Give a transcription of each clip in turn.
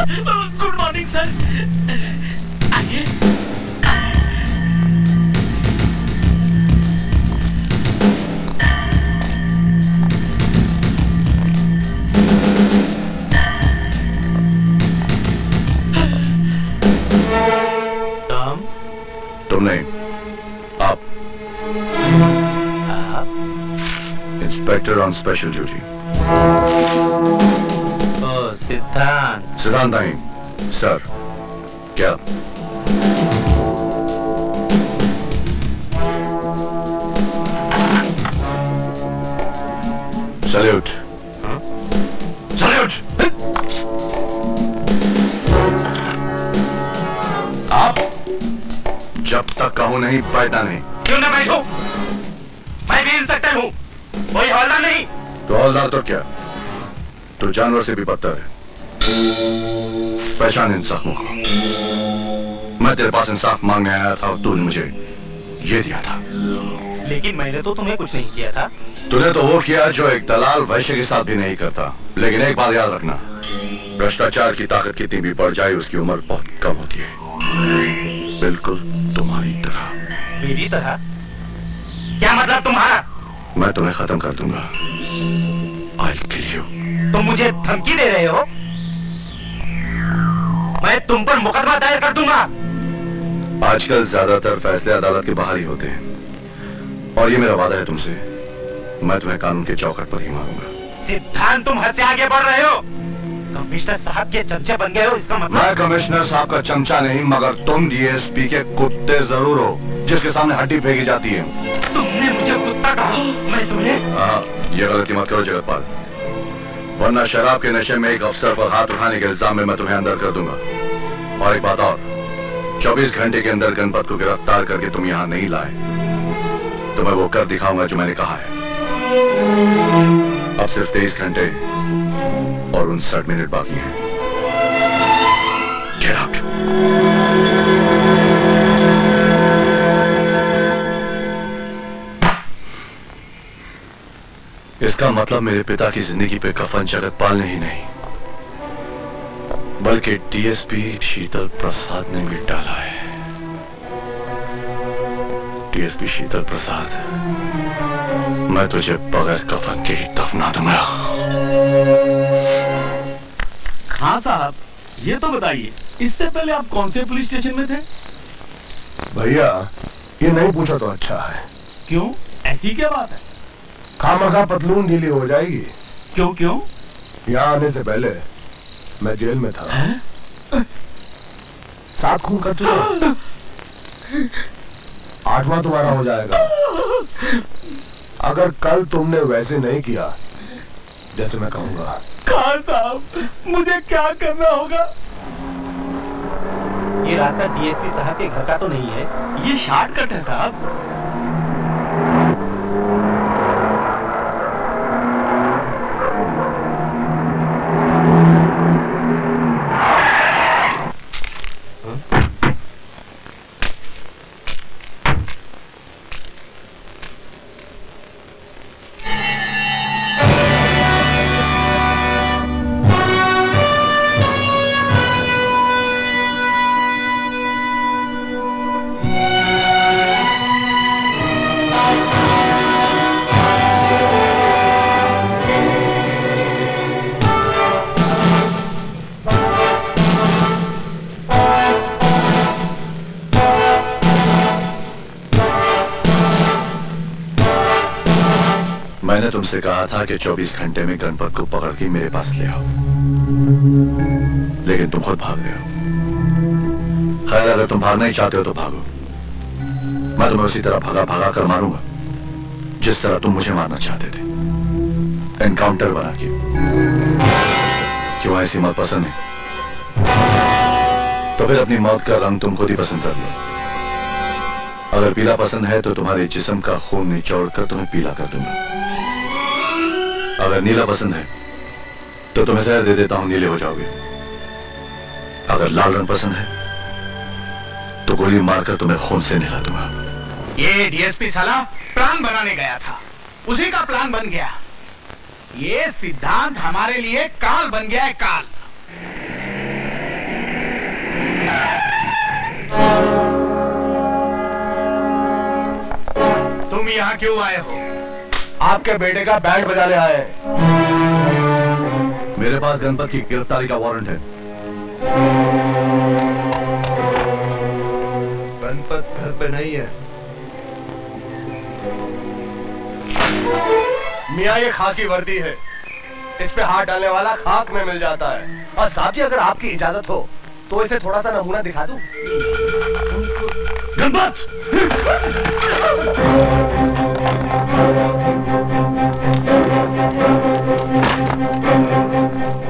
Good morning sir. आइए। तुम नहीं, आप इंस्पेक्टर ऑन स्पेशल ड्यूटी। ओ सिद्धांत। सिद्धांत नहीं सर। क्या? सैल्यूट। सैल्यूट। आप जब तक कहूं नहीं बैठना नहीं। क्यों ना बैठूं? मैं भी इंस्पेक्टर हूं, कोई हवलदार नहीं। तो हवलदार तो क्या, तो जानवर से भी बदतर है। पहचान इन जख्मों को। मैं तेरे पास इंसाफ मांगने आया था और तूने मुझे ये दिया था। लेकिन मैंने तो तुम्हें कुछ नहीं किया था। तूने तो वो किया जो एक दलाल वैश्य के साथ भी नहीं करता। लेकिन एक बात याद रखना, भ्रष्टाचार की ताकत कितनी भी बढ़ जाए उसकी उम्र बहुत कम होती है, बिल्कुल तुम्हारी तरह। मेरी तरह? क्या मतलब तुम्हारा? मैं तुम्हें खत्म कर दूंगा। I'll kill you। तुम मुझे धमकी दे रहे हो? मैं तुम पर मुकदमा दायर कर दूंगा। आजकल ज्यादातर फैसले अदालत के बाहर ही होते हैं, और ये मेरा वादा है तुमसे, मैं तुम्हें कानून के चौखट पर ही मारूंगा। सिद्धांत, तुम हद से आगे बढ़ रहे हो। कमिश्नर साहब के चमचे बन गए हो, इसका मतलब? मैं कमिश्नर साहब का चमचा नहीं, मगर तुम डीएसपी के कुत्ते जरूर हो, जिसके सामने हड्डी फेंकी जाती है। तुमने मुझे कुत्ता कहा, मैं तुम्हें? हाँ, ये गलती मत करो जगतपाल, वरना शराब के नशे में एक अफसर पर हाथ उठाने के इल्जाम में मैं तुम्हें अंदर कर दूंगा। और एक बात और, 24 घंटे के अंदर गणपत को गिरफ्तार करके तुम यहाँ नहीं लाए तो मैं वो कर दिखाऊंगा जो मैंने कहा है। अब सिर्फ 23 घंटे और 59 मिनट बाकी हैं। Get out। इसका मतलब मेरे पिता की जिंदगी पे कफन जगतपाल ने ही नहीं, बल्कि डीएसपी शीतल प्रसाद ने भी डाला है। डीएसपी शीतल प्रसाद, मैं तुझे बगैर कफन के ही दफना दूंगा। खां साहब, ये तो बताइए, इससे पहले आप कौन से पुलिस स्टेशन में थे? भैया, ये नहीं पूछा तो अच्छा है। क्यों, ऐसी क्या बात है? खामखा पतलून ढीली हो जाएगी। क्यों क्यों? यहाँ आने से पहले मैं जेल में था। 7 खून कर चुका, 8वां तुम्हारा हो जाएगा अगर कल तुमने वैसे नहीं किया जैसे मैं कहूंगा। खान साहब, मुझे क्या करना होगा? ये रास्ता डीएसपी साहब के घर का तो नहीं है? ये शॉर्टकट है साहब। मैंने तुमसे कहा था कि 24 घंटे में गणपत को पकड़ के मेरे पास ले आओ, लेकिन तुम खुद भाग रहे हो। खैर, अगर तुम भागना ही चाहते हो तो भागो, मैं तुम्हें उसी तरह भगा भगा कर मारूंगा जिस तरह तुम मुझे मारना चाहते थे, एनकाउंटर बना के। क्यों, ऐसी मौत पसंद है? तो फिर अपनी मौत का रंग तुम खुद ही पसंद कर लो। अगर पीला पसंद है तो तुम्हारे जिस्म का खून निचोड़ कर तुम्हें पीला कर दूंगा। अगर नीला पसंद है तो तुम्हें जहर दे देता हूं, नीले हो जाओगे। अगर लाल रंग पसंद है तो गोली मारकर तुम्हें खून से नहला दूंगा। ये डीएसपी साला प्लान बनाने गया था, उसी का प्लान बन गया। ये सिद्धांत हमारे लिए काल बन गया है, काल। तुम यहाँ क्यों आए हो? आपके बेटे का बैंड बजाने आए हैं। मेरे पास गणपत की गिरफ्तारी का वारंट है। गणपत घर पे नहीं है। मियाँ ये खाकी वर्दी है, इस पे हाथ डालने वाला खाक में मिल जाता है। और साहब जी अगर आपकी इजाजत हो तो इसे थोड़ा सा नमूना दिखा दूं। गणपत!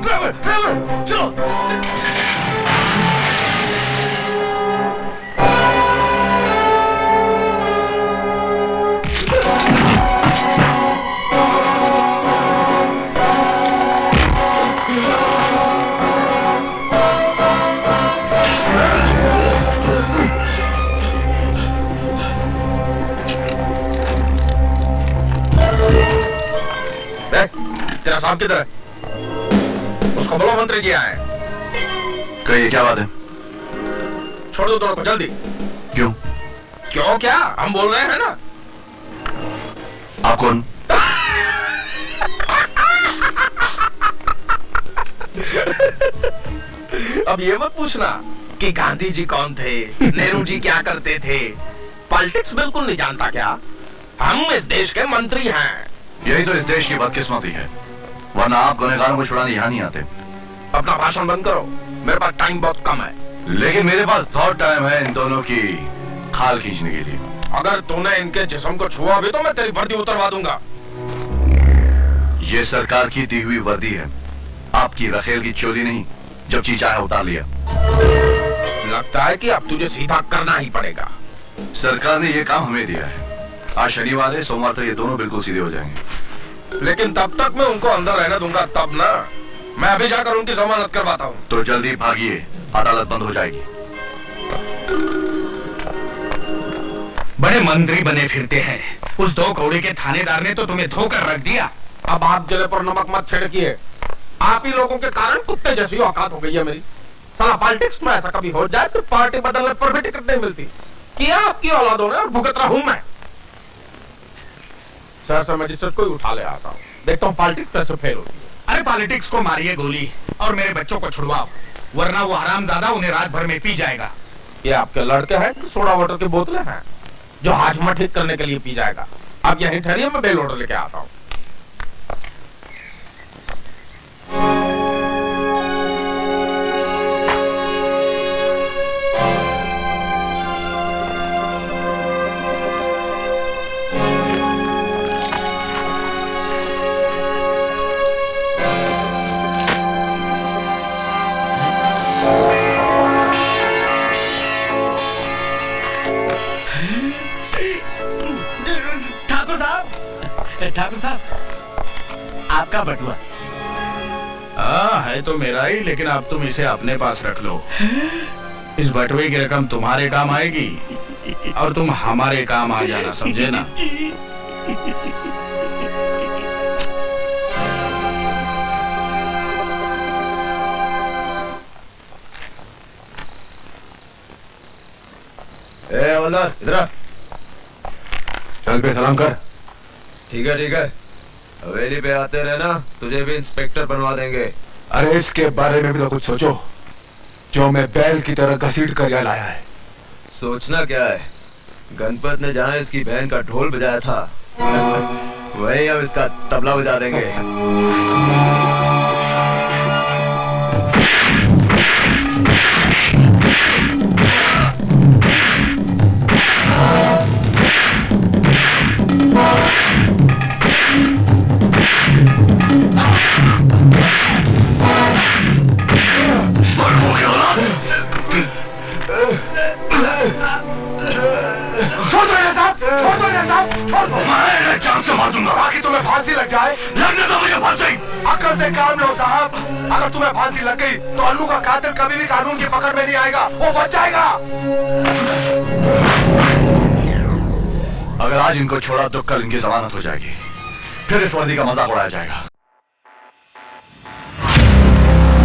ड्राइवर ड्राइवर चलो। तेरा साहब किधर है? उसको बोलो मंत्री जी आए। कहिए क्या बात है? छोड़ दो दोनों को जल्दी। क्यों? क्यों क्या? हम बोल रहे हैं ना। आप कौन? अब ये मत पूछना कि गांधी जी कौन थे, नेहरू जी क्या करते थे। पॉलिटिक्स बिल्कुल नहीं जानता क्या? हम इस देश के मंत्री हैं। यही तो इस देश की बदकिस्मती है, वरना आप गुनहगारों को छुड़ाने यहाँ नहीं आते। अपना भाषण बंद करो, मेरे पास टाइम बहुत कम है। लेकिन मेरे पास बहुत टाइम है इन दोनों की खाल खींचने के लिए। अगर तूने इनके जिस्म को छुआ भी तो मैं तेरी वर्दी उतरवा दूंगा। ये सरकार की दी हुई वर्दी है, आपकी रखेल की चोली नहीं। जब जी चाहे उतार लिया। लगता है कि अब तुझे सीधा करना ही पड़ेगा। सरकार ने ये काम हमें दिया है। आज शनिवार है, सोमवार तक ये दोनों बिल्कुल सीधे हो जाएंगे। लेकिन तब तक मैं उनको अंदर रहने दूंगा तब ना। मैं अभी जाकर उनकी जमानत करवाता हूँ। तो जल्दी भागिए, अदालत बंद हो जाएगी। बड़े मंत्री बने फिरते हैं। उस 2 कौड़े के थानेदार ने तो तुम्हें धोकर रख दिया। अब आप जले पर नमक मत छिड़किए। आप ही लोगों के कारण कुत्ते जैसी औकात हो गई है मेरी। साला पॉलिटिक्स में ऐसा कभी हो जाए तो पार्टी बदलने पर भी टिकट नहीं मिलती। किया आपकी औलादों ने और भुगत रहा हूं मैं। शहर से मजिस्ट्रेट को ही उठा ले आता हूँ, देखता हूँ पॉलिटिक्स कैसे फेल होती है। अरे पॉलिटिक्स को मारिए गोली और मेरे बच्चों को छुड़वाओ, वरना वो हरामजादा उन्हें रात भर में पी जाएगा। ये आपके लड़के हैं कि सोडा वाटर की बोतलें हैं जो हाजमा ठीक करने के लिए पी जाएगा? आप यहीं ठहरिए, मैं बेल ऑर्डर लेके आता हूँ। ठाकुर साहब, आपका बटुआ। है तो मेरा ही, लेकिन अब तुम इसे अपने पास रख लो। इस बटुए की रकम तुम्हारे काम आएगी और तुम हमारे काम आ जाना, समझे ना? ए हवलदार इधर आ। चल पे सलाम कर। ठीक है हवेली पे आते रहना, तुझे भी इंस्पेक्टर बनवा देंगे। अरे इसके बारे में भी तो कुछ सोचो, जो मैं बैल की तरह घसीट कर यहाँ लाया है। सोचना क्या है, गणपत ने जहाँ इसकी बहन का ढोल बजाया था वहीं हम इसका तबला बजा देंगे। छोड़ दो साहब, छोड़ दो साहब, छोड़ दो। मैं जान से मार दूंगा। बाकी तुम्हें फांसी लग जाए। लगने दो मुझे फांसी। अकल से काम लो साहब, अगर तुम्हें फांसी लग गई तो अल्लू का कातिल कभी भी कानून की पकड़ में नहीं आएगा, वो बच जाएगा। अगर आज इनको छोड़ा तो कल इनकी जमानत हो जाएगी, फिर इस वर्दी का मजाक उड़ाया जाएगा।